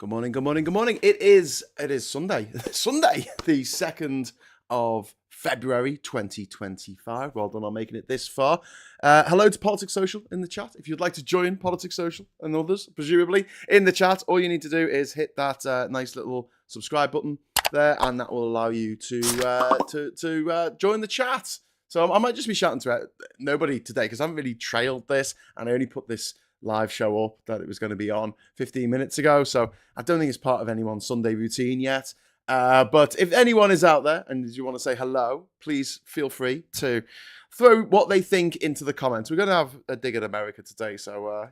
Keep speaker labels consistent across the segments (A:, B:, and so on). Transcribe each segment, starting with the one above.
A: Good morning, good morning, good morning. It is Sunday. Sunday, the 2nd of February 2025. Well done on making it this far. Hello to Politics Social in the chat. If you'd like to join Politics Social and others, presumably, in the chat, all you need to do is hit that nice little subscribe button there, and that will allow you to join the chat. So I might just be shouting to nobody today because I haven't really trailed this, and I only put this live show up that it was going to be on 15 minutes ago. So I don't think it's part of anyone's Sunday routine yet. But if anyone is out there and you want to say hello, please feel free to throw what they think into the comments. We're going to have a dig at America today. So,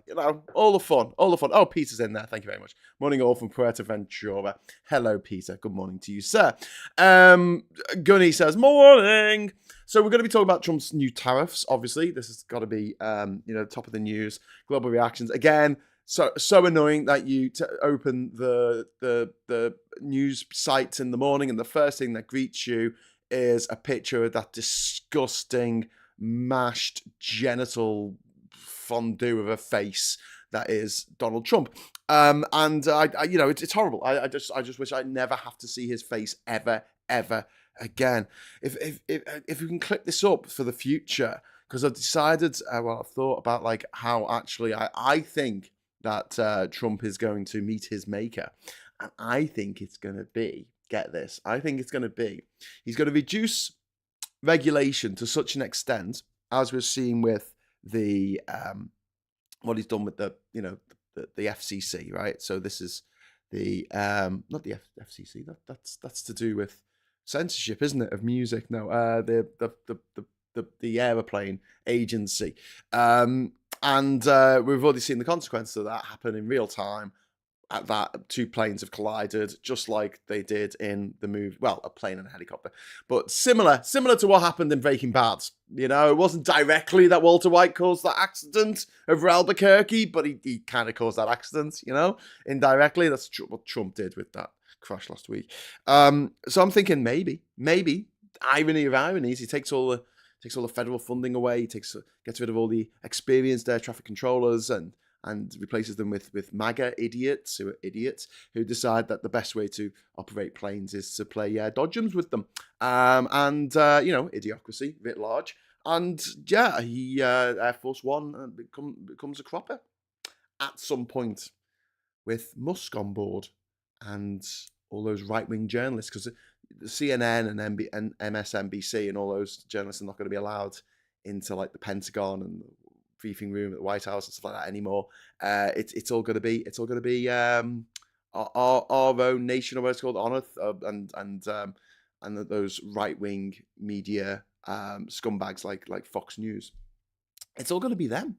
A: all the fun. Oh, Peter's in there. Thank you very much. Morning all from Puerto Ventura. Hello, Peter. Good morning to you, sir. Gunny says, morning. So we're going to be talking about Trump's new tariffs. Obviously, this has got to be, top of the news. Global reactions again. So annoying that you open the news sites in the morning and the first thing that greets you is a picture of that disgusting mashed genital fondue of a face that is Donald Trump. It's horrible. I just wish I never have to see his face ever again. If we can clip this up for the future, because I've decided, I've thought about like how actually I think that Trump is going to meet his maker, and I think it's going to be, get this, I think it's going to be, he's going to reduce regulation to such an extent as we're seeing with the what he's done with the FCC, right? So this is the not the FCC, that's to do with censorship, isn't it, of music? No, the aeroplane agency, and we've already seen the consequences of that happen in real time. At that, two planes have collided, just like they did in the movie. Well, a plane and a helicopter, but similar to what happened in Breaking Bad. It wasn't directly that Walter White caused that accident over Albuquerque, but he kind of caused that accident, indirectly. That's what Trump did with that crash last week. So I'm thinking maybe irony of ironies, he takes all the federal funding away. He gets rid of all the experienced air traffic controllers and replaces them with MAGA idiots who decide that the best way to operate planes is to play dodgems with them. Idiocracy writ large. And yeah, he Air Force One becomes a cropper at some point with Musk on board and all those right-wing journalists, because the CNN and MSNBC and all those journalists are not going to be allowed into like the Pentagon and the briefing room at the White House and stuff like that anymore. It's all going to be our own nation, or what it's called, on Earth, and those right-wing media scumbags like Fox News. It's all going to be them.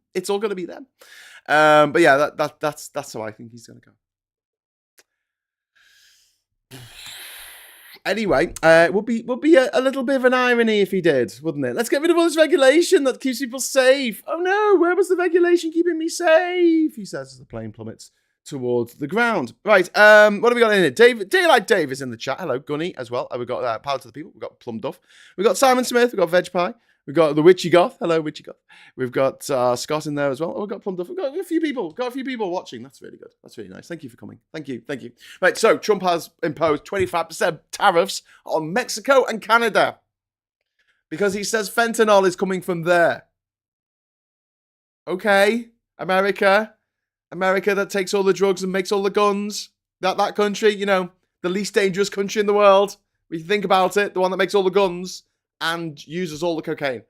A: But yeah, that's how I think he's going to go. Anyway, would be a little bit of an irony if he did, wouldn't it? Let's get rid of all this regulation that keeps people safe. Oh no, where was the regulation keeping me safe? He says as the plane plummets towards the ground. Right, what have we got in here? Daylight Dave is in the chat. Hello, Gunny as well. We've got Power to the People. We've got Plum Duff. We've got Simon Smith. We've got Veg Pie. We've got the Witchy Goth. Hello, Witchy Goth. We've got Scott in there as well. We've got Plum Duff. We've got a few people. Watching. That's really good. That's really nice. Thank you for coming. Thank you. Right, so Trump has imposed 25% tariffs on Mexico and Canada because he says fentanyl is coming from there. Okay, America that takes all the drugs and makes all the guns. That country, the least dangerous country in the world. When you think about it, the one that makes all the guns and uses all the cocaine.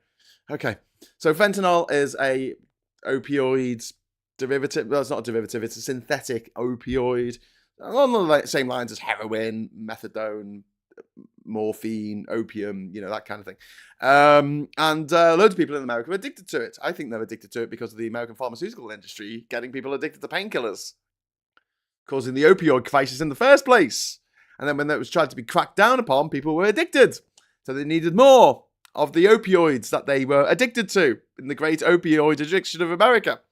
A: Okay, so fentanyl is a opioid derivative. Well, it's not a derivative. It's a synthetic opioid on the same lines as heroin, methadone, morphine, opium, that kind of thing. And loads of people in America are addicted to it. I think they're addicted to it because of the American pharmaceutical industry getting people addicted to painkillers, causing the opioid crisis in the first place. And then when that was tried to be cracked down upon, people were addicted. So they needed more of the opioids that they were addicted to in the great opioid addiction of America.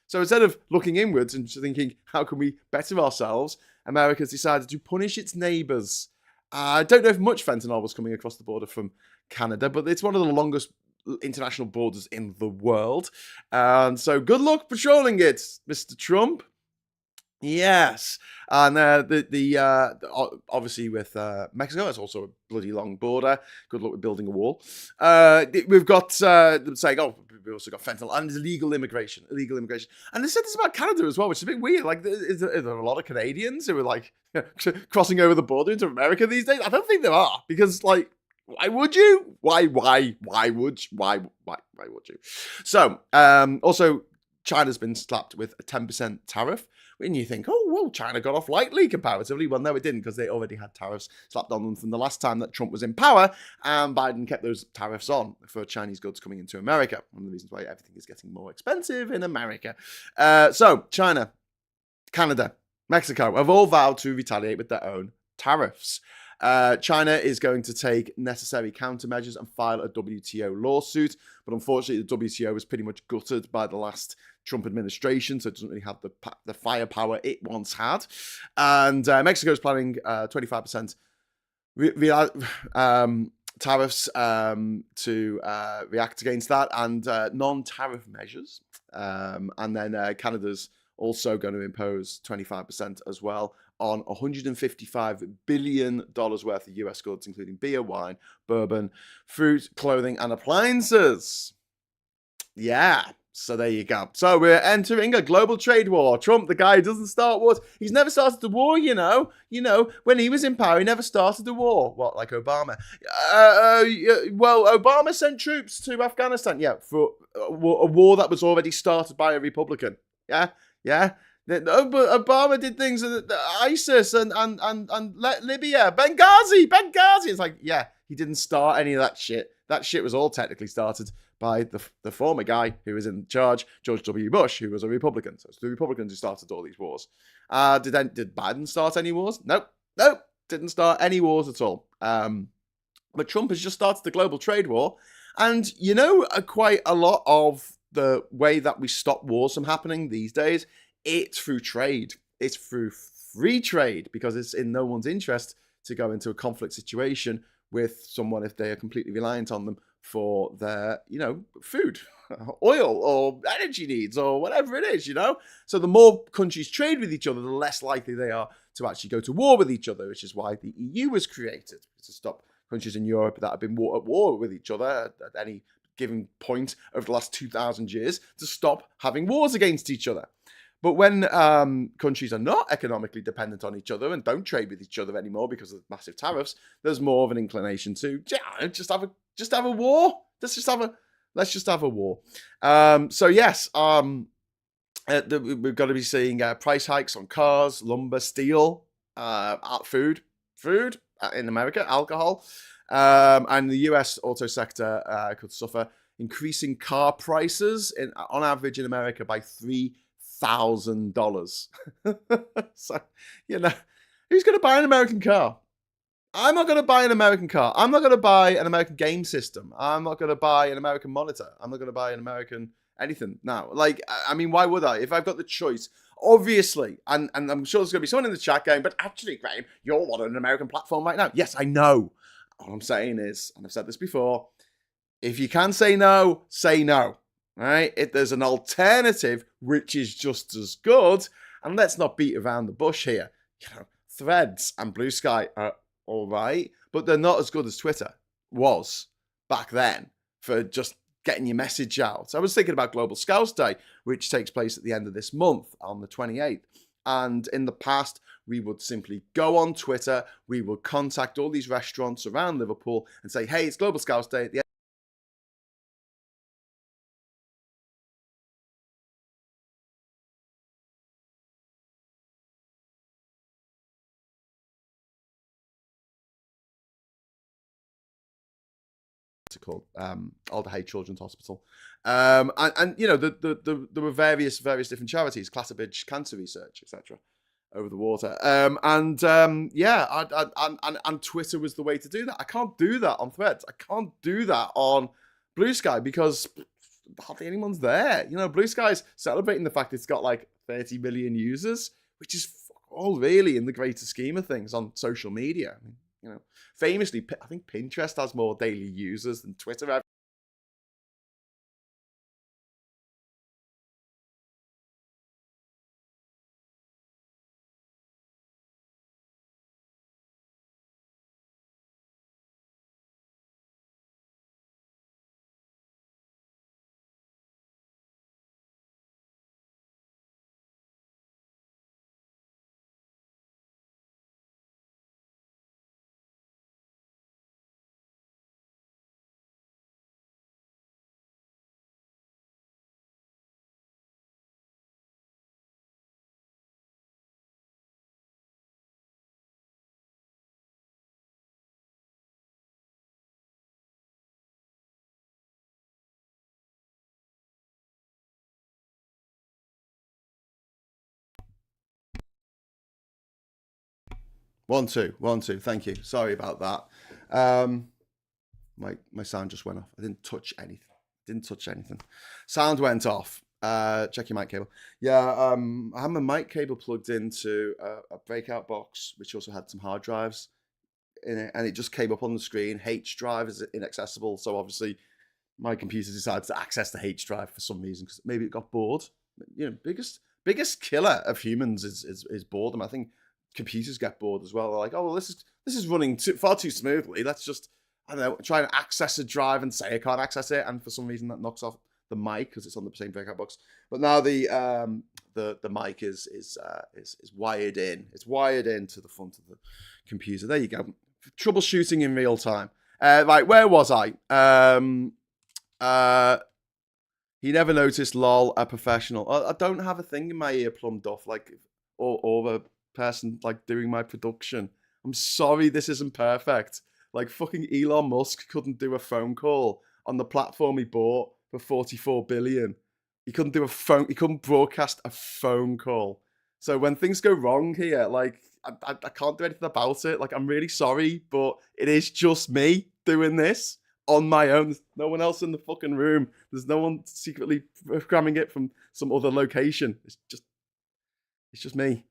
A: So instead of looking inwards and thinking, how can we better ourselves, America's decided to punish its neighbours. I don't know if much fentanyl was coming across the border from Canada, but it's one of the longest international borders in the world. And so good luck patrolling it, Mr. Trump. Yes, and obviously with Mexico, it's also a bloody long border. Good luck with building a wall. We've got them saying, oh, we also got fentanyl and illegal immigration, and they said this about Canada as well, which is a bit weird. Like, is there a lot of Canadians who are like crossing over the border into America these days? I don't think there are, because like, why would you? Why would you? So, also, China's been slapped with a 10% tariff. And you think, oh, well, China got off lightly comparatively. Well, no, it didn't, because they already had tariffs slapped on them from the last time that Trump was in power, and Biden kept those tariffs on for Chinese goods coming into America. One of the reasons why everything is getting more expensive in America. So, China, Canada, Mexico have all vowed to retaliate with their own tariffs. China is going to take necessary countermeasures and file a WTO lawsuit, but unfortunately the WTO was pretty much gutted by the last Trump administration, so it doesn't really have the firepower it once had. And Mexico is planning 25% tariffs to react against that, and non-tariff measures. And then Canada's also going to impose 25% as well on $155 billion worth of US goods, including beer, wine, bourbon, fruit, clothing, and appliances. Yeah, so there you go. So we're entering a global trade war. Trump, the guy who doesn't start wars, he's never started the war, you know. When he was in power, he never started the war. What, like Obama? Well, Obama sent troops to Afghanistan, yeah, for a war that was already started by a Republican. Yeah. But Obama did things with ISIS and Libya, Benghazi. It's like, yeah, he didn't start any of that shit. That shit was all technically started by the former guy who was in charge, George W. Bush, who was a Republican. So it's the Republicans who started all these wars. Did Biden start any wars? Nope. Didn't start any wars at all. But Trump has just started the global trade war. And quite a lot of the way that we stop wars from happening these days, it's through trade. It's through free trade, because it's in no one's interest to go into a conflict situation with someone if they are completely reliant on them for their, food, oil, or energy needs, or whatever it is, So the more countries trade with each other, the less likely they are to actually go to war with each other, which is why the EU was created, to stop countries in Europe that have been at war with each other at any given point over the last 2,000 years, to stop having wars against each other. But when countries are not economically dependent on each other and don't trade with each other anymore because of massive tariffs, there's more of an inclination to just have a war. Let's just have a war. So yes, we've got to be seeing price hikes on cars, lumber, steel, food in America, alcohol, and the US auto sector could suffer increasing car prices on average in America by $3,000. So, who's going to buy an American car? I'm not going to buy an American car. I'm not going to buy an American game system. I'm not going to buy an American monitor. I'm not going to buy an American anything now. Like, I mean, why would I? If I've got the choice, obviously, and I'm sure there's going to be someone in the chat going, but actually, Graham, you're on an American platform right now. Yes, I know. All I'm saying is, and I've said this before, if you can say no, say no. Right? If there's an alternative which is just as good, and let's not beat around the bush here. Threads and Blue Sky are all right, but they're not as good as Twitter was back then for just getting your message out. So I was thinking about Global Scouts Day, which takes place at the end of this month on the 28th. And in the past, we would simply go on Twitter, we would contact all these restaurants around Liverpool and say, hey, it's Global Scouts Day at the called Alderhay Children's Hospital, there were various different charities, Clatterbridge Cancer Research, etc., over the water, and Twitter was the way to do that. I can't do that on Threads. I can't do that on Blue Sky because hardly anyone's there. Blue Sky's celebrating the fact it's got like 30 million users, which is all really in the greater scheme of things on social media. Famously, I think Pinterest has more daily users than Twitter. 1 2 1 2. Thank you. Sorry about that. My sound just went off. I didn't touch anything. Sound went off. Check your mic cable. Yeah. I had my mic cable plugged into a breakout box, which also had some hard drives in it, and it just came up on the screen. H drive is inaccessible. So obviously, my computer decided to access the H drive for some reason because maybe it got bored. You know, biggest killer of humans is boredom. I think computers get bored as well. They're like, oh well, this is running far too smoothly. Let's just, I don't know, try and access a drive and say I can't access it, and for some reason that knocks off the mic because it's on the same breakout box. But now the mic is wired in. It's wired into the front of the computer. There you go. Troubleshooting in real time. Right, where was I? He never noticed, lol, a professional. I don't have a thing in my ear plumbed off, like, or the person, like, doing my production. I'm sorry this isn't perfect. Like, fucking Elon Musk couldn't do a phone call on the platform he bought for 44 billion. He couldn't broadcast a phone call. So when things go wrong here, like, I can't do anything about it. Like, I'm really sorry, but it is just me doing this on my own. There's no one else in the fucking room. There's no one secretly programming it from some other location. It's just me.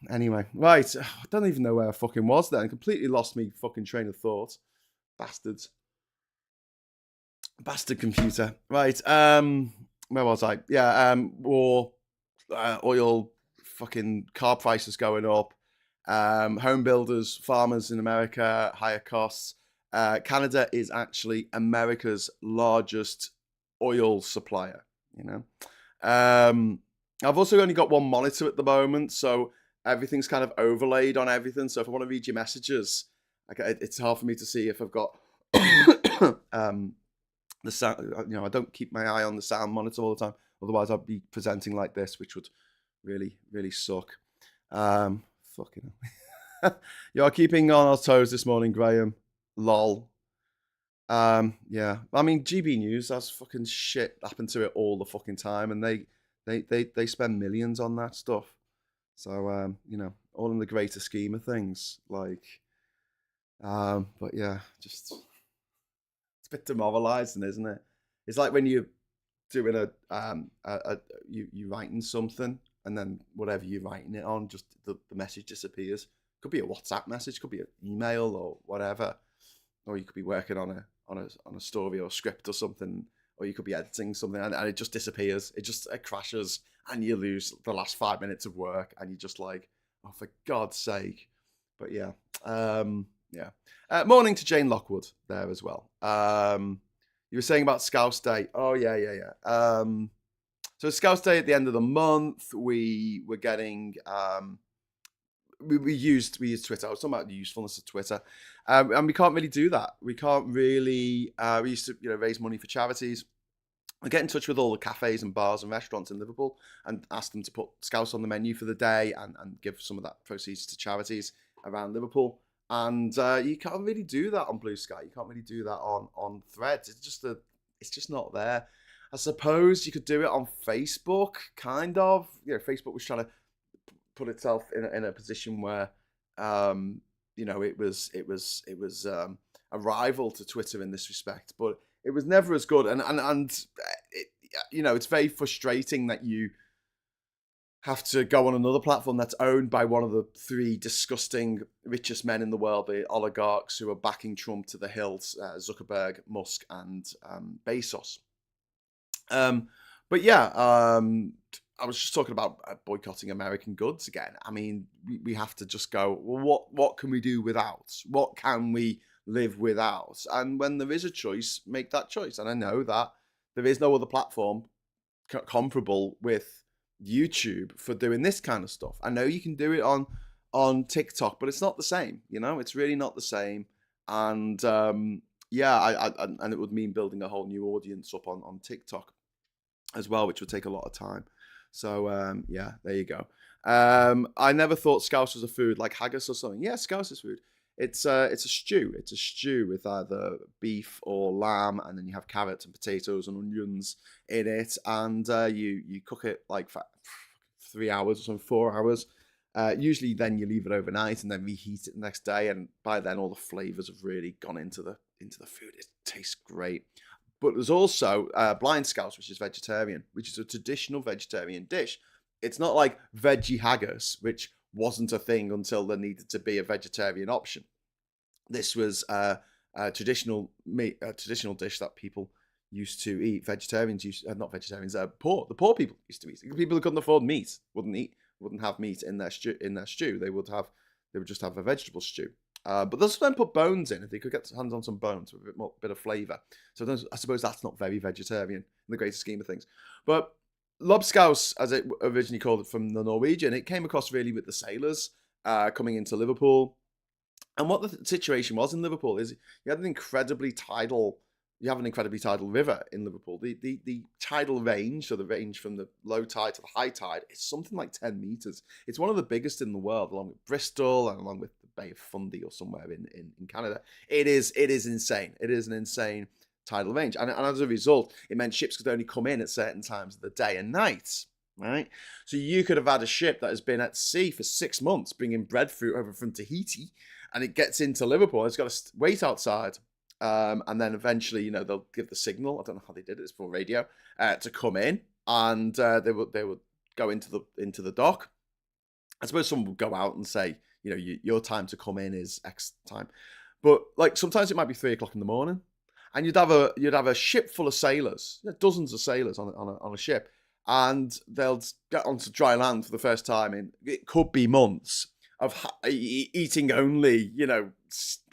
A: Anyway, right. I don't even know where I fucking was then. I completely lost me fucking train of thought. Bastards. Bastard computer. Right. Where was I? Yeah. War, oil, fucking car prices going up. Home builders, farmers in America, higher costs. Canada is actually America's largest oil supplier. You know, I've also only got one monitor at the moment, so everything's kind of overlaid on everything. So if I want to read your messages, it's hard for me to see if I've got the sound. You know, I don't keep my eye on the sound monitor all the time. Otherwise, I'd be presenting like this, which would really suck. Fucking hell. You're keeping on our toes this morning, Graham. Lol. Yeah. I mean, GB News has fucking shit happen to it all the fucking time, and they spend millions on that stuff. So you know, all in the greater scheme of things, like, but yeah, just it's a bit demoralising, isn't it? It's like when you're doing you writing something, and then whatever you're writing it on, just the message disappears. Could be a WhatsApp message, could be an email or whatever. Or you could be working on a story or script or something, or you could be editing something, and it just disappears. It crashes, and you lose the last 5 minutes of work, and you're just like, oh, for God's sake. But yeah, yeah. Morning to Jane Lockwood there as well. You were saying about Scouse Day. Oh yeah. So Scouse Day at the end of the month, we were getting. We used Twitter. I was talking about the usefulness of Twitter, and we can't really do that. We can't really. We used to, raise money for charities. I get in touch with all the cafes and bars and restaurants in Liverpool and ask them to put Scouse on the menu for the day and give some of that proceeds to charities around Liverpool. And you can't really do that on Blue Sky. You can't really do that on Threads. It's just not there. I suppose you could do it on Facebook, kind of. Facebook was trying to put itself in a position where it was a rival to Twitter in this respect, but it was never as good. And it's very frustrating that you have to go on another platform that's owned by one of the three disgusting richest men in the world, the oligarchs who are backing Trump to the hills: Zuckerberg, Musk, and Bezos. But yeah. I was just talking about boycotting American goods again. I mean, we have to just go, well, what can we do without? What can we live without? And when there is a choice, make that choice. And I know that there is no other platform comparable with YouTube for doing this kind of stuff. I know you can do it on TikTok, but it's not the same. It's really not the same. And and it would mean building a whole new audience up on TikTok as well, which would take a lot of time. So, there you go. I never thought Scouse was a food like haggis or something. Yeah, Scouse is food. It's a stew. It's a stew with either beef or lamb, and then you have carrots and potatoes and onions in it, and you cook it like for 3 hours or something, 4 hours, Usually then you leave it overnight and then reheat it the next day, and by then all the flavors have really gone into the food. It tastes great. But there's also blind scouts, which is vegetarian, which is a traditional vegetarian dish. It's not like veggie haggis, which wasn't a thing until there needed to be a vegetarian option. This was a traditional dish that people used to eat. Vegetarians used, not vegetarians, the poor people used to eat. People who couldn't afford meat wouldn't have meat in their stew. They would just have a vegetable stew. But they'll then put bones in if they could get their hands on some bones with a bit of flavour. So I suppose that's not very vegetarian in the greater scheme of things. But lobscouse, as it originally called it from the Norwegian, it came across really with the sailors coming into Liverpool. And what the situation was in Liverpool is you have an incredibly tidal river in Liverpool. The tidal range, so the range from the low tide to the high tide, is something like 10 meters. It's one of the biggest in the world, along with Bristol and along with the Bay of Fundy or somewhere in Canada. It is insane. It is an insane tidal range. And as a result, it meant ships could only come in at certain times of the day and night. Right? So you could have had a ship that has been at sea for 6 months bringing breadfruit over from Tahiti, and it gets into Liverpool. It's got to wait outside. And then eventually, they'll give the signal. I don't know how they did it. It's for radio to come in, and they would go into the dock. I suppose someone would go out and say, your time to come in is X time, but like sometimes it might be 3 o'clock in the morning, and you'd have a ship full of sailors, dozens of sailors on a ship, and they'll get onto dry land for the first time in it could be months of eating only,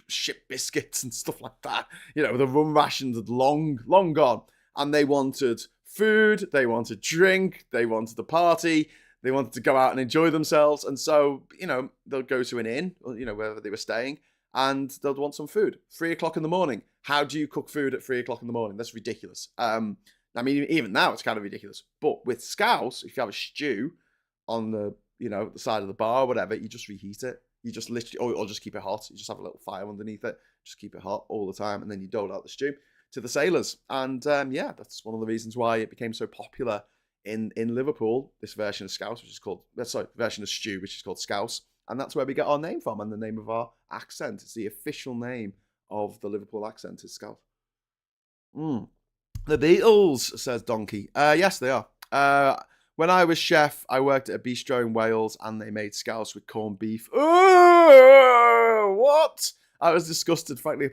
A: ship biscuits and stuff like that. The rum rations had long gone, and they wanted food, they wanted drink, they wanted to party, they wanted to go out and enjoy themselves. And so, they'll go to an inn, wherever they were staying, and they'll want some food. 3 o'clock in the morning. How do you cook food at 3 o'clock in the morning? That's ridiculous. I mean, even now it's kind of ridiculous. But with scouse, if you have a stew on the side of the bar or whatever, you just reheat it. You just literally, or just keep it hot. You just have a little fire underneath it. Just keep it hot all the time, and then you dole out the stew to the sailors. And that's one of the reasons why it became so popular in Liverpool. This version of scouse, version of stew, which is called scouse, and that's where we get our name from, and the name of our accent. It's the official name of the Liverpool accent is scouse. The Beatles, says Donkey. Yes, they are. When I was chef, I worked at a bistro in Wales, and they made scouse with corned beef. What? I was disgusted, frankly.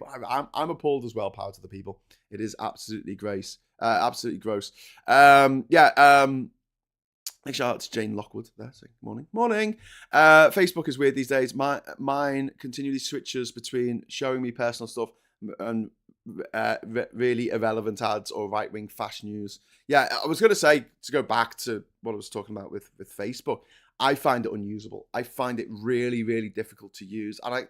A: I'm appalled as well. Power to the people. It is absolutely gross. Absolutely gross. Big shout out to Jane Lockwood there saying morning. Facebook is weird these days. Mine continually switches between showing me personal stuff and really irrelevant ads or right-wing flash news. Yeah, I was going to say, to go back to what I was talking about with Facebook, I find it unusable. I find it really, really difficult to use. And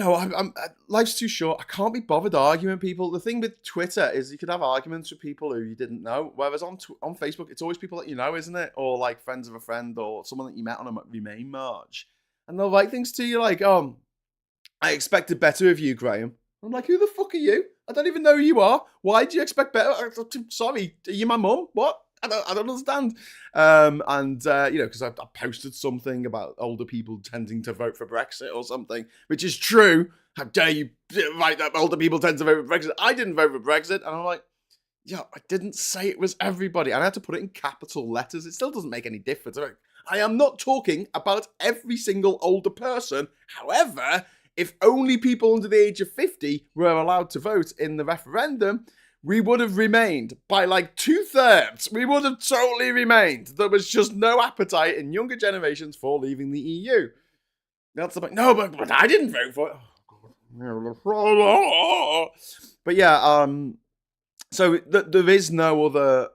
A: I'm life's too short. I can't be bothered arguing with people. The thing with Twitter is you could have arguments with people who you didn't know. Whereas on Facebook, it's always people that you know, isn't it? Or like friends of a friend or someone that you met on a Remain march. And they'll write things to you like, I expected better of you, Graham. I'm like, who the fuck are you? I don't even know who you are. Why do you expect better? Sorry, are you my mum? What? I don't understand. Because I posted something about older people tending to vote for Brexit or something, which is true. How dare you write that older people tend to vote for Brexit? I didn't vote for Brexit. And I'm like, yeah, I didn't say it was everybody. And I had to put it in capital letters. It still doesn't make any difference. I am not talking about every single older person. However, if only people under the age of 50 were allowed to vote in the referendum, we would have remained by like 2/3. We would have totally remained. There was just no appetite in younger generations for leaving the EU. That's like, no, but I didn't vote for it. But yeah, so there is no other.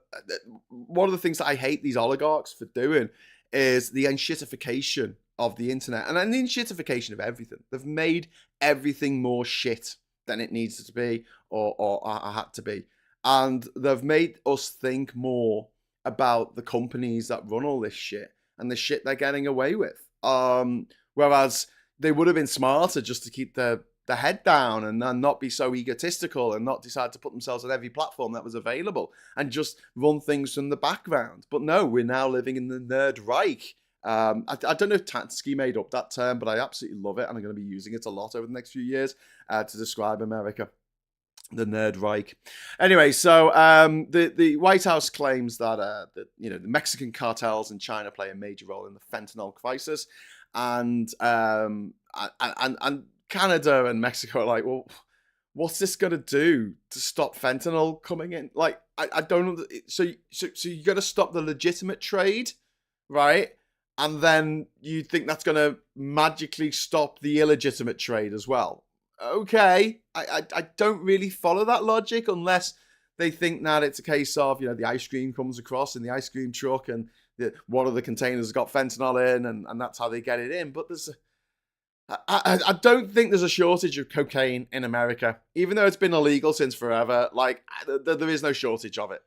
A: One of the things that I hate these oligarchs for doing is the enshittification of the internet and the enshittification of everything. They've made everything more shit than it needs to be or had to be. And they've made us think more about the companies that run all this shit and the shit they're getting away with. Whereas they would have been smarter just to keep their head down and not be so egotistical and not decide to put themselves on every platform that was available and just run things from the background. But no, we're now living in the Nerd Reich. I don't know if Tatsky made up that term, but I absolutely love it, and I'm going to be using it a lot over the next few years to describe America. The Nerd Reich. Anyway, so the White House claims that the Mexican cartels in China play a major role in the fentanyl crisis, and Canada and Mexico are like, well, what's this going to do to stop fentanyl coming in? Like, I don't know. So you got to stop the legitimate trade, right? And then you think that's going to magically stop the illegitimate trade as well. Okay, I don't really follow that logic unless they think that it's a case of, the ice cream comes across in the ice cream truck and one of the containers has got fentanyl in, and that's how they get it in. But I don't think there's a shortage of cocaine in America, even though it's been illegal since forever. Like, there is no shortage of it.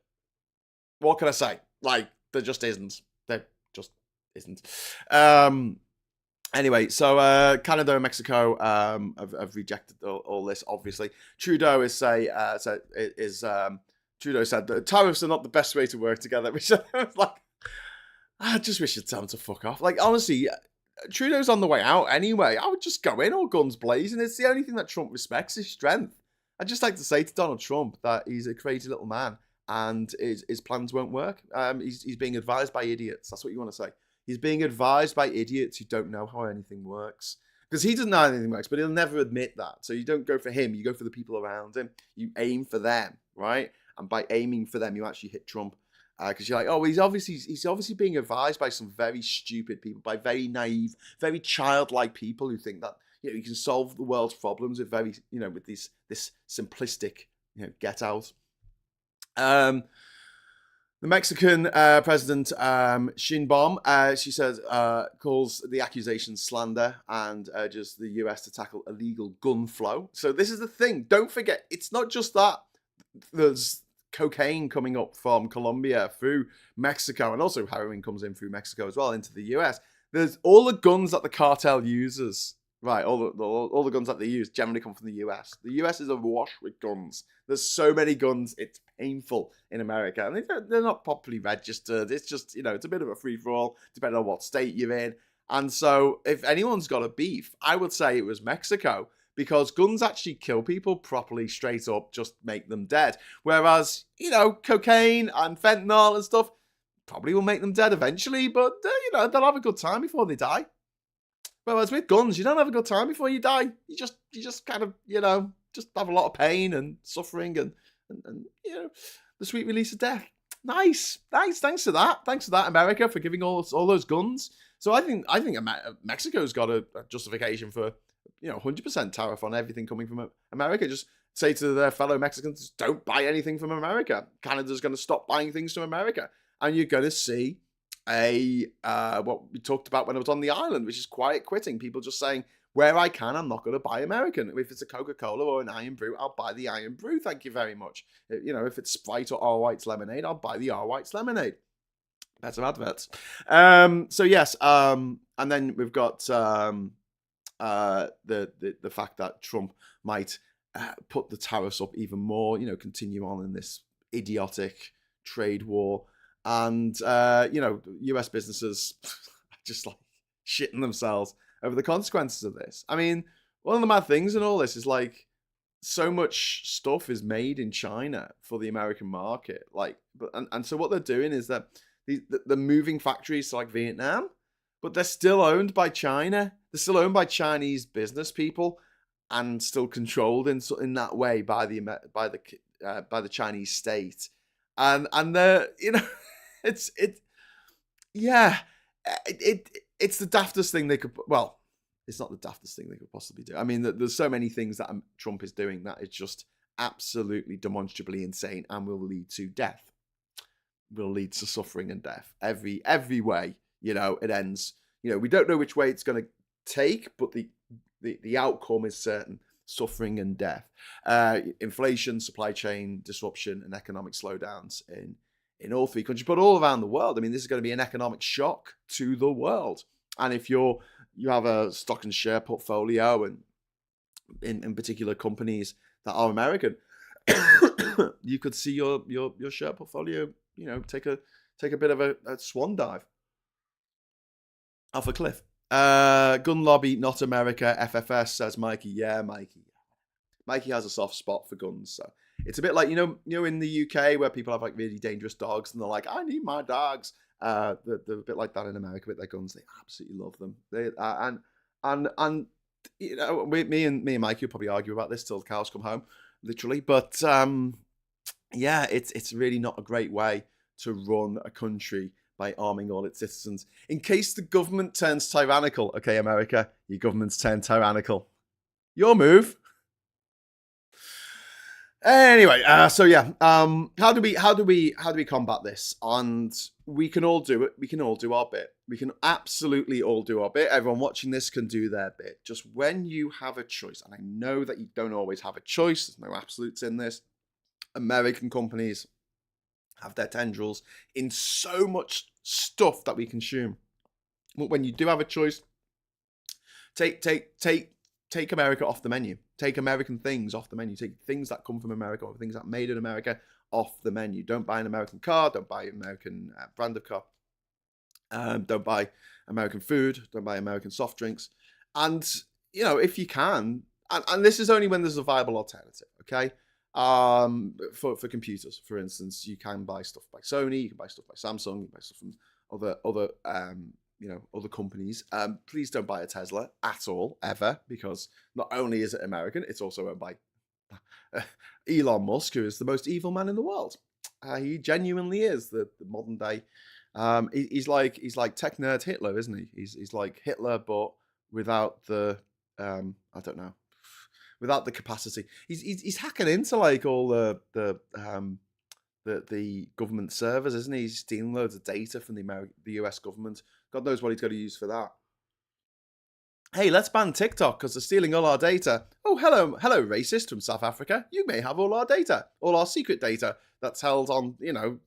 A: What can I say? Like, there just isn't. There just isn't. Anyway, so Canada and Mexico have rejected all this. Obviously, Trudeau Trudeau said that tariffs are not the best way to work together. Which I was like, I just wish you'd tell him to fuck off. Like, honestly, Trudeau's on the way out anyway. I would just go in all guns blazing. It's the only thing that Trump respects is strength. I'd just like to say to Donald Trump that he's a crazy little man and his plans won't work. He's being advised by idiots. That's what you want to say. He's being advised by idiots who don't know how anything works. Because he doesn't know how anything works, but he'll never admit that. So you don't go for him, you go for the people around him. You aim for them, right? And by aiming for them, you actually hit Trump. Because you're like, oh, he's obviously being advised by some very stupid people, by very naive, very childlike people who think that you can solve the world's problems with with this simplistic get out. The Mexican president, Sheinbaum, she says, calls the accusation slander and urges the US to tackle illegal gun flow. So this is the thing. Don't forget, it's not just that there's cocaine coming up from Colombia through Mexico, and also heroin comes in through Mexico as well into the US. There's all the guns that the cartel uses. Right, all the guns that they use generally come from the US. The US is awash with guns. There's so many guns, it's painful in America. And they're not properly registered. It's just, it's a bit of a free-for-all, depending on what state you're in. And so if anyone's got a beef, I would say it was Mexico, because guns actually kill people properly, straight up, just make them dead. Whereas, cocaine and fentanyl and stuff probably will make them dead eventually, but, they'll have a good time before they die. Whereas with guns, you don't have a good time before you die. You just kind of, just have a lot of pain and suffering and the sweet release of death. Nice. Thanks for that, America, for giving all those guns. So I think Mexico's got a justification for 100% tariff on everything coming from America. Just say to their fellow Mexicans, don't buy anything from America. Canada's going to stop buying things from America, and you're going to see what we talked about when I was on the island, which is quiet quitting. People just saying, where I can, I'm not going to buy American. If it's a Coca-Cola or an Iron Brew, I'll buy the Iron Brew. Thank you very much. If it's Sprite or R. White's lemonade, I'll buy the R. White's lemonade. Better adverts. So yes, and then we've got the fact that Trump might put the tariffs up even more. Continue on in this idiotic trade war. And, US businesses just like shitting themselves over the consequences of this. I mean, one of the mad things in all this is like so much stuff is made in China for the American market. And so what they're doing is that they're moving factories to like Vietnam, but they're still owned by China. They're still owned by Chinese business people and still controlled in that way by the Chinese state. And they're, it's the daftest thing they could. Well, it's not the daftest thing they could possibly do. I mean, there's so many things that Trump is doing that is just absolutely demonstrably insane and will lead to death. Will lead to suffering and death. Every way, it ends. We don't know which way it's going to take, but the outcome is certain: suffering and death, inflation, supply chain disruption, and economic slowdowns in all three countries, but all around the world. I mean, this is going to be an economic shock to the world. And if you have a stock and share portfolio, and in particular companies that are American, you could see your share portfolio, take a bit of a swan dive. Off a cliff. Gun lobby, not America. FFS says Mikey. Yeah, Mikey. Mikey has a soft spot for guns, so it's a bit like in the UK where people have like really dangerous dogs and they're like, I need my dogs. They're a bit like that in America with their guns. They absolutely love them. They and me and Mikey will probably argue about this till the cows come home, literally. But yeah, it's really not a great way to run a country by arming all its citizens. In case the government turns tyrannical, okay, America, your government's turned tyrannical. Your move. Anyway, so yeah, how do we combat this? And we can all do it. We can all do our bit. We can absolutely all do our bit. Everyone watching this can do their bit. Just when you have a choice, and I know that you don't always have a choice. There's no absolutes in this. American companies have their tendrils in so much stuff that we consume. But when you do have a choice, take America off the menu. Take American things off the menu. Take things that come from America or things that are made in America off the menu. Don't buy an American car. Don't buy an American brand of car. Don't buy American food. Don't buy American soft drinks. And, if you can, and this is only when there's a viable alternative, okay? For computers, for instance, you can buy stuff by Sony, you can buy stuff by Samsung, you can buy stuff from other companies. Please don't buy a Tesla at all, ever, because not only is it American, it's also owned by Elon Musk, who is the most evil man in the world. He genuinely is the modern day. He's like tech nerd Hitler, isn't he? He's like Hitler, but without the I don't know, without the capacity. He's hacking into like all the government servers, isn't he? He's stealing loads of data from the US government. God knows what he's got to use for that. Hey, let's ban TikTok because they're stealing all our data. Oh, hello, racist from South Africa. You may have all our data, all our secret data that's held on,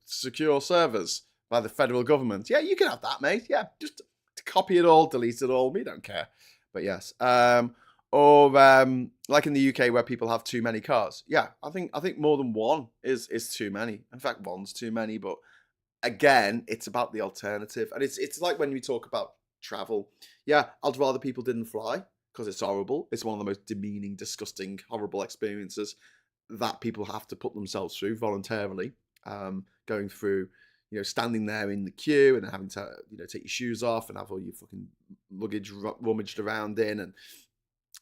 A: secure servers by the federal government. Yeah, you can have that, mate. Yeah, just copy it all, delete it all. We don't care. But yes. Or like in the UK where people have too many cars. Yeah, I think more than one is too many. In fact, one's too many. But again, it's about the alternative, and it's like when we talk about travel. Yeah, I'd rather people didn't fly because it's horrible. It's one of the most demeaning, disgusting, horrible experiences that people have to put themselves through voluntarily. Going through, standing there in the queue and having to, take your shoes off and have all your fucking luggage rummaged around in and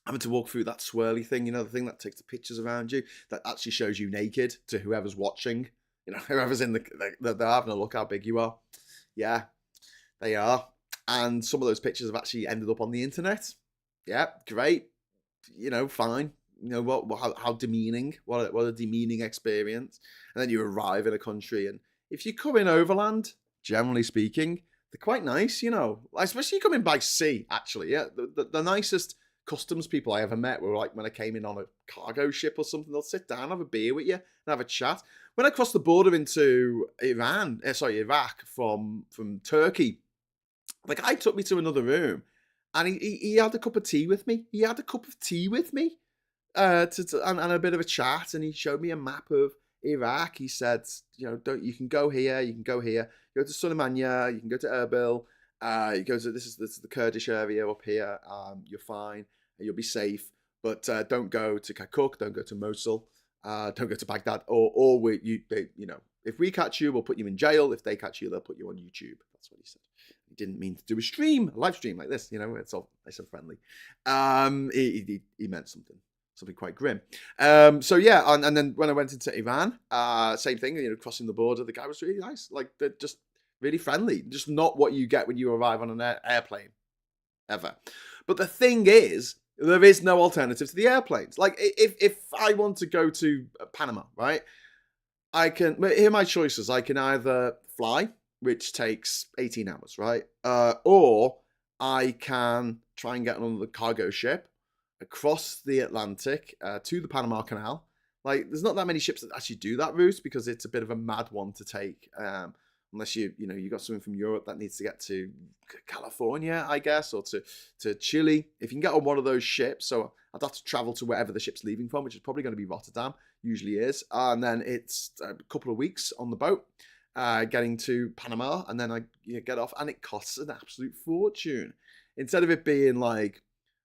A: having to walk through that swirly thing, the thing that takes the pictures around you, that actually shows you naked to whoever's watching, whoever's in they're having a look how big you are. Yeah, they are. And some of those pictures have actually ended up on the internet. Yeah, great. Fine. How demeaning. What a demeaning experience. And then you arrive in a country, and if you come in overland, generally speaking, they're quite nice, especially coming by sea, actually. Yeah, the nicest customs people I ever met were like when I came in on a cargo ship or something. They'll sit down, have a beer with you, and have a chat. When I crossed the border into Iraq from Turkey, the guy took me to another room, and he had a cup of tea with me. He had a cup of tea with me, and a bit of a chat, and he showed me a map of Iraq. He said, you can go here, you can go here, go to Suleimania, you can go to Erbil. You go to this is the Kurdish area up here. You're fine. You'll be safe, but don't go to Kirkuk. Don't go to Mosul. Don't go to Baghdad. Or if we catch you, we'll put you in jail. If they catch you, they'll put you on YouTube. That's what he said. He didn't mean to do a live stream like this. It's all nice and friendly. He meant something quite grim. So yeah, and then when I went into Iran, same thing. Crossing the border, the guy was really nice. Like they're just really friendly. Just not what you get when you arrive on an airplane, ever. But the thing is, there is no alternative to the airplanes. Like if I want to go to Panama, right? Here are my choices. I can either fly, which takes 18 hours, right? Or I can try and get on the cargo ship across the Atlantic to the Panama Canal. Like, there's not that many ships that actually do that route because it's a bit of a mad one to take. Unless you got something from Europe that needs to get to California, I guess, or to Chile. If you can get on one of those ships, so I'd have to travel to wherever the ship's leaving from, which is probably going to be Rotterdam, usually is. And then it's a couple of weeks on the boat. getting to Panama, and then I get off, and it costs an absolute fortune. Instead of it being like,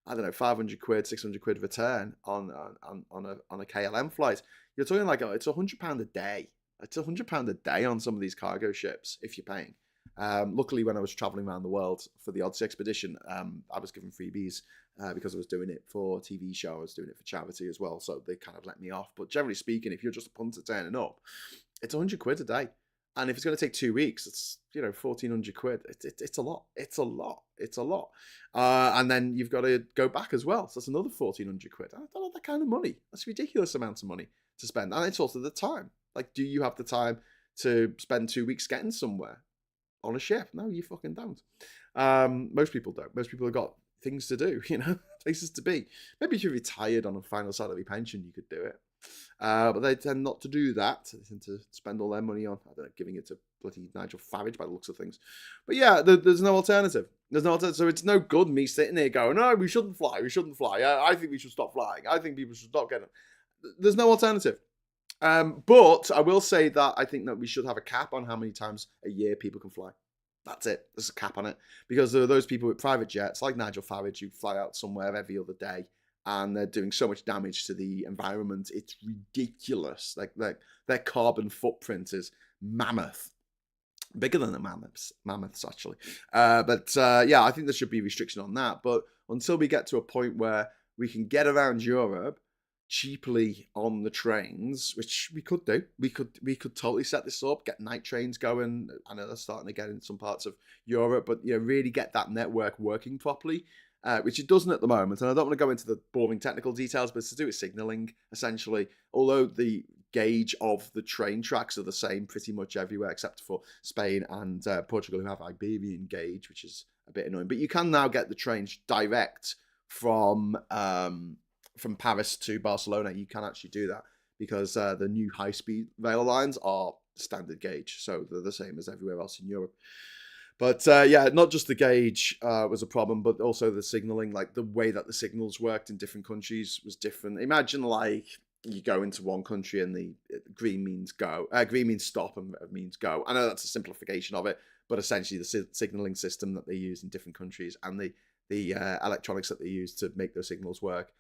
A: I don't know, 500 quid, 600 quid return on a KLM flight, you're talking like, it's £100 a day. It's £100 a day on some of these cargo ships if you're paying. Luckily, when I was traveling around the world for the Odyssey expedition, I was given freebies because I was doing it for TV show. I was doing it for charity as well, so they kind of let me off. But generally speaking, if you're just a punter turning up, it's 100 quid a day. And if it's going to take 2 weeks, it's 1,400 quid. It's a lot. It's a lot. It's a lot. And then you've got to go back as well. So that's another 1,400 quid. I don't have that kind of money. That's ridiculous amounts of money to spend. And it's also the time. Like, do you have the time to spend 2 weeks getting somewhere on a ship? No, you fucking don't. Most people don't. Most people have got things to do, places to be. Maybe if you're retired on a final salary pension, you could do it. But they tend not to do that. They tend to spend all their money on, I don't know, giving it to bloody Nigel Farage by the looks of things. But yeah, there's no alternative. There's no alternative. So it's no good me sitting here going, no, we shouldn't fly. We shouldn't fly. I think we should stop flying. I think people should stop getting it. There's no alternative. But I will say that I think that we should have a cap on how many times a year people can fly. That's it. There's a cap on it. Because there are those people with private jets, like Nigel Farage, who fly out somewhere every other day, and they're doing so much damage to the environment. It's ridiculous. Like their carbon footprint is mammoth. Bigger than the mammoths actually. Yeah, I think there should be a restriction on that. But until we get to a point where we can get around Europe cheaply on the trains, which we could do. We could totally set this up, get night trains going. I know they're starting to get in some parts of Europe, but really get that network working properly, which it doesn't at the moment. And I don't want to go into the boring technical details, but it's to do with signaling, essentially. Although the gauge of the train tracks are the same pretty much everywhere, except for Spain and Portugal, who have Iberian gauge, which is a bit annoying. But you can now get the trains direct from Paris to Barcelona. You can actually do that because the new high-speed rail lines are standard gauge, so they're the same as everywhere else in Europe. But yeah, not just the gauge was a problem, but also the signaling, like the way that the signals worked in different countries was different. Imagine like you go into one country and the green means go, green means stop and means go. I know that's a simplification of it, but essentially the signaling system that they use in different countries and the electronics that they use to make those signals work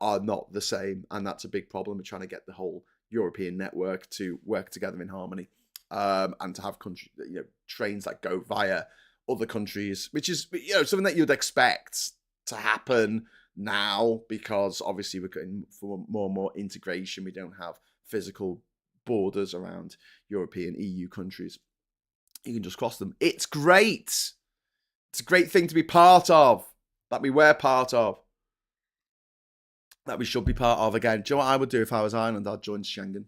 A: are not the same, and that's a big problem in trying to get the whole European network to work together in harmony, and to have trains that go via other countries, which is something that you'd expect to happen now, because obviously we're getting for more and more integration. We don't have physical borders around European EU countries. You can just cross them. It's great. It's a great thing to be part of, that we were part of, that we should be part of again. Do you know what I would do if I was Ireland? I'd join Schengen.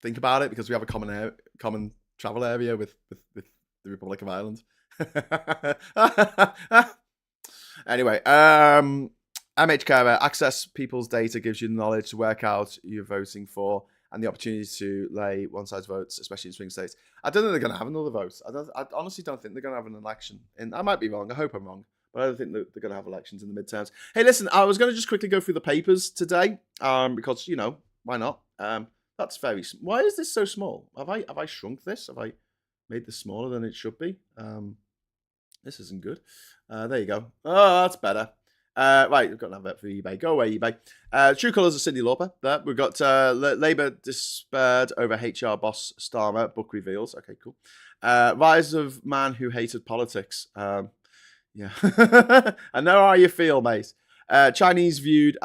A: Think about it, because we have a common travel area with the Republic of Ireland. Anyway, MHCare, access people's data, gives you the knowledge to work out who you're voting for and the opportunity to lay one-side votes, especially in swing states. I don't think they're going to have another vote. I honestly don't think they're going to have an election. And I might be wrong. I hope I'm wrong. But I don't think that they're going to have elections in the midterms. Hey, listen, I was going to just quickly go through the papers today, because, why not? That's very... Why is this so small? Have I shrunk this? Have I made this smaller than it should be? This isn't good. There you go. Oh, that's better. Right, we've got an advert for eBay. Go away, eBay. True colours of Cyndi Lauper. There. We've got Labour despaired over HR boss Starmer. Book reveals. Okay, cool. Rise of man who hated politics. Yeah. I know how you feel, mate. Chinese viewed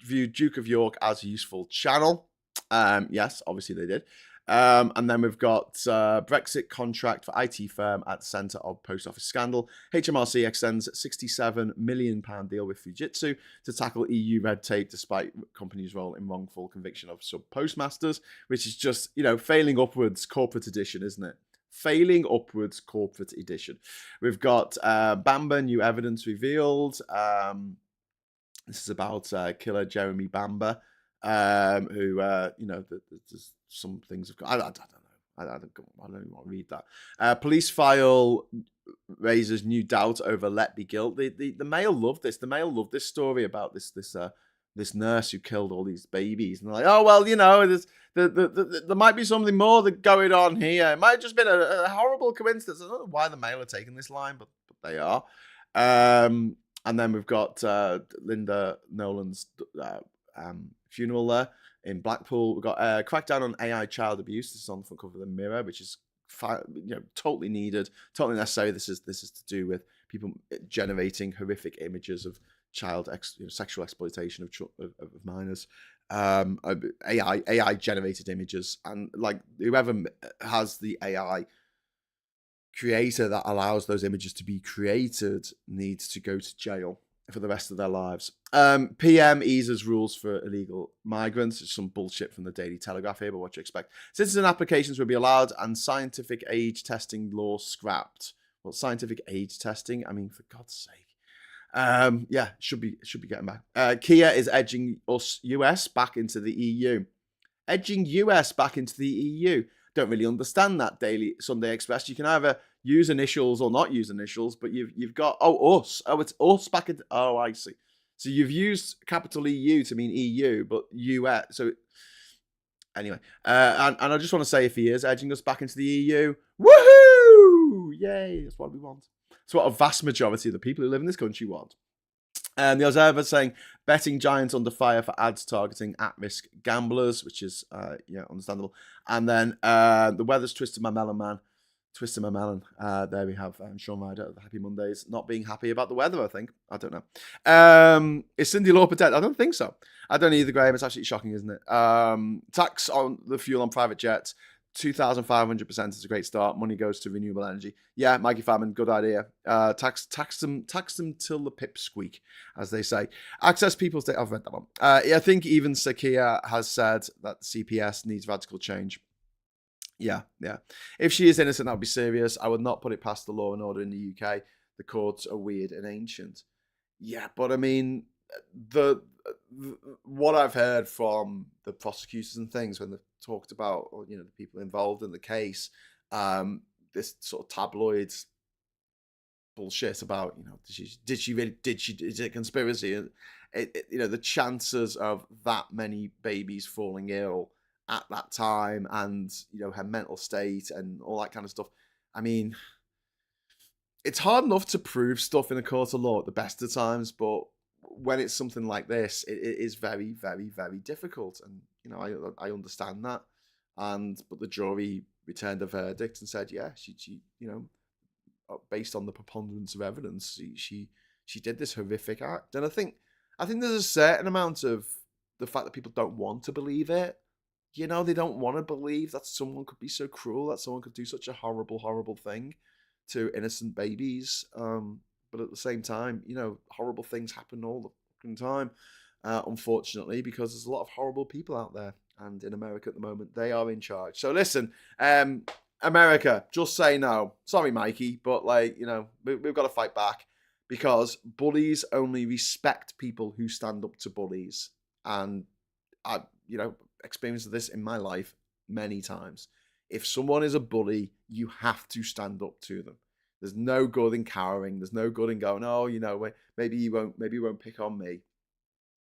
A: Duke of York as a useful channel. Yes, obviously they did. And then we've got Brexit contract for IT firm at the centre of post office scandal. HMRC extends £67 million deal with Fujitsu to tackle EU red tape despite company's role in wrongful conviction of sub postmasters, which is just, failing upwards corporate edition, isn't it? Failing upwards corporate edition. We've got Bamba, new evidence revealed. This is about killer Jeremy Bamba, who, there's some things have got. I don't know. I don't even want to read that. Police file raises new doubt over Let Be Guilt. The Mail loved this. The Mail loved this story about this nurse who killed all these babies, and they're like, oh well, There might be something more that going on here. It might have just been a horrible coincidence. I don't know why the Mail are taking this line, but they are. And then we've got Linda Nolan's funeral there in Blackpool. We've got crackdown on AI child abuse. This is on the front cover of the Mirror, which is totally needed, totally necessary. This is to do with people generating horrific images of child sexual exploitation of minors. AI generated images, and like whoever has the AI creator that allows those images to be created needs to go to jail for the rest of their lives. PM eases rules for illegal migrants. It's some bullshit from the Daily Telegraph here, but what you expect. Citizen applications will be allowed, and scientific age testing law scrapped. Well, scientific age testing, I mean, for God's sake. Yeah, should be getting back. Kia is edging us US back into the EU. Edging US back into the EU. Don't really understand that, Daily Sunday Express. You can either use initials or not use initials, but you've got us. Oh, it's us back in. Oh, I see. So you've used capital EU to mean EU, but US. So anyway, and I just want to say, if he is edging us back into the EU, woohoo! Yay! That's what we want. It's what a vast majority of the people who live in this country want. The Observer saying betting giants under fire for ads targeting at-risk gamblers, which is understandable. And then the weather's twisted my melon, man. Twisted my melon. There we have Sean Ryder of the Happy Mondays not being happy about the weather, I think. I don't know. Is Cindy Lauper dead? I don't think so. I don't either, Graham. It's absolutely shocking, isn't it? Tax on the fuel on private jets. 2,500% is a great start. Money goes to renewable energy. Yeah, Mikey Famine, good idea. Tax them till the pips squeak, as they say. Access people's data. I've read that one. I think even Sakia has said that CPS needs radical change. Yeah. If she is innocent, that would be serious. I would not put it past the law and order in the UK. The courts are weird and ancient. Yeah, but I mean, what I've heard from the prosecutors and things when they've talked about, the people involved in the case, this sort of tabloid bullshit about, did she is it a conspiracy? And the chances of that many babies falling ill at that time, and her mental state and all that kind of stuff. I mean, it's hard enough to prove stuff in a court of law at the best of times, but when it's something like this, it is very, very, very difficult. And I understand that. But the jury returned a verdict and said, yeah, she based on the preponderance of evidence, she did this horrific act. And I think there's a certain amount of the fact that people don't want to believe it. They don't want to believe that someone could be so cruel, that someone could do such a horrible, horrible thing to innocent babies. But at the same time, horrible things happen all the fucking time, unfortunately, because there's a lot of horrible people out there. And in America at the moment, they are in charge. So listen, America, just say no. Sorry, Mikey, but we've got to fight back, because bullies only respect people who stand up to bullies. And I, experienced this in my life many times. If someone is a bully, you have to stand up to them. There's no good in cowering. There's no good in going, oh, maybe you won't pick on me.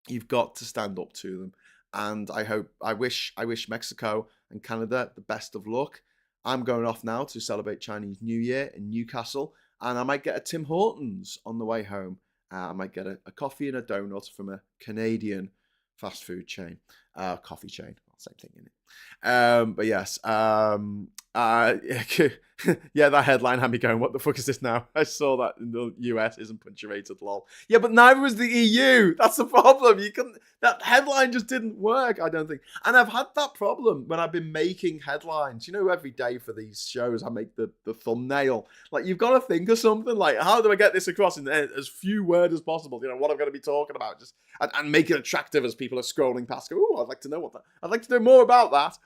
A: You've got to stand up to them. And I wish Mexico and Canada the best of luck. I'm going off now to celebrate Chinese New Year in Newcastle, and I might get a Tim Hortons on the way home. I might get a coffee and a donut from a Canadian fast food chain, coffee chain, same thing, isn't it? But yes, yeah, that headline had me going, what the fuck is this now? I saw that in the US isn't punctuated, lol. Yeah, but neither was the EU. That's the problem. That headline just didn't work, I don't think. And I've had that problem when I've been making headlines. Every day for these shows, I make the thumbnail. Like, you've got to think of something like, how do I get this across in as few words as possible? What I'm going to be talking about, just and make it attractive as people are scrolling past. Go, I'd like to know I'd like to know more about that.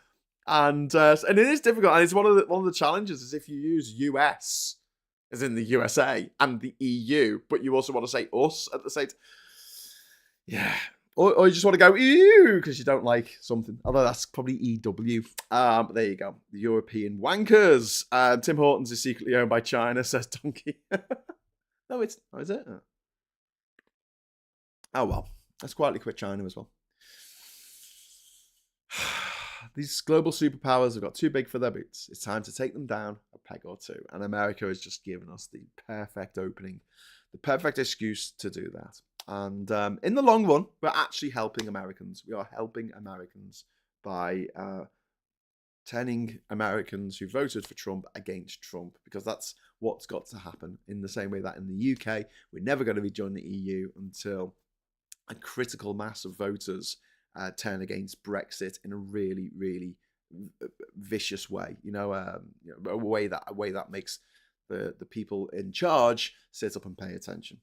A: And it is difficult, and it's one of the challenges is if you use US as in the USA and the EU, but you also want to say us at the same time. Yeah. Or you just want to go EU because you don't like something. Although that's probably EW. But there you go. The European wankers. Tim Hortons is secretly owned by China, says Donkey. No, it's not, is it? Oh well. Let's quietly quit China as well. these global superpowers have got too big for their boots. It's time to take them down a peg or two. And America has just given us the perfect opening, the perfect excuse to do that. And in the long run, we're actually helping Americans. We are helping Americans by turning Americans who voted for Trump against Trump, because that's what's got to happen, in the same way that in the UK, we're never going to rejoin the EU until a critical mass of voters turn against Brexit in a really, really vicious way. A way that makes the people in charge sit up and pay attention.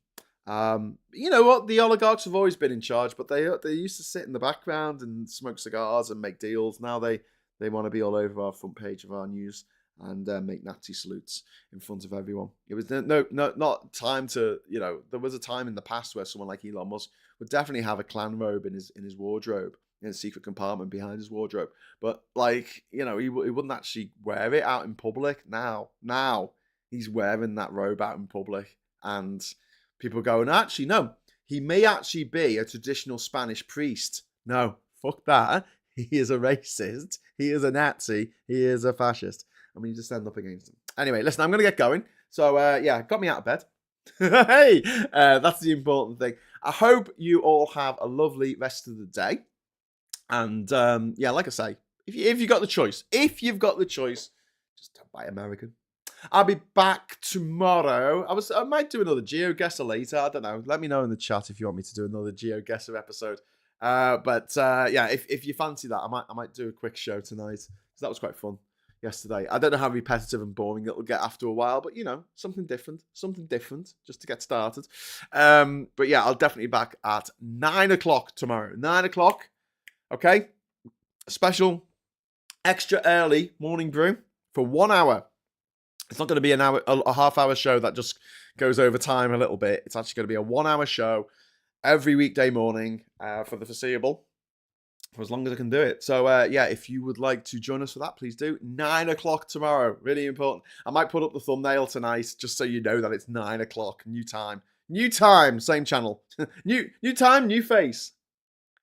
A: You know what? The oligarchs have always been in charge, but they used to sit in the background and smoke cigars and make deals. Now they want to be all over our front page of our news and make Nazi salutes in front of everyone. It was not time to, there was a time in the past where someone like Elon Musk would definitely have a clan robe in his wardrobe, in a secret compartment behind his wardrobe. But he wouldn't actually wear it out in public. Now he's wearing that robe out in public, and people go, and actually, no, he may actually be a traditional Spanish priest. No, fuck that. He is a racist. He is a Nazi. He is a fascist. I mean, you just end up against him. Anyway, listen, I'm going to get going. So, got me out of bed. Hey, that's the important thing. I hope you all have a lovely rest of the day. And, like I say, if you've got the choice, just don't buy American. I'll be back tomorrow. I might do another GeoGuessr later. I don't know. Let me know in the chat if you want me to do another GeoGuessr episode. If you fancy that, I might do a quick show tonight, because that was quite fun yesterday. I don't know how repetitive and boring it'll get after a while, but something different just to get started. I'll definitely be back at 9 o'clock tomorrow. 9 o'clock. Okay. Special extra early morning brew for 1 hour. It's not going to be an hour, a half-hour show that just goes over time a little bit. It's actually going to be a 1 hour show every weekday morning for the foreseeable, for as long as I can do it. So, if you would like to join us for that, please do. 9 o'clock tomorrow. Really important. I might put up the thumbnail tonight, just so you know that it's 9 o'clock. New time. Same channel. new time, new face.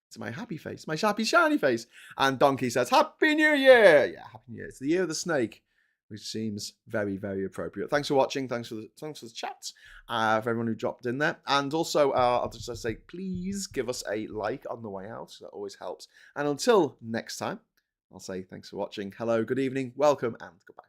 A: It's my happy face. My happy, shiny face. And Donkey says, Happy New Year! Yeah, Happy New Year. It's the year of the snake, which seems very, very appropriate. Thanks for watching. Thanks for the chat, for everyone who dropped in there. And also, I'll just say, please give us a like on the way out. That always helps. And until next time, I'll say thanks for watching. Hello, good evening, welcome, and goodbye.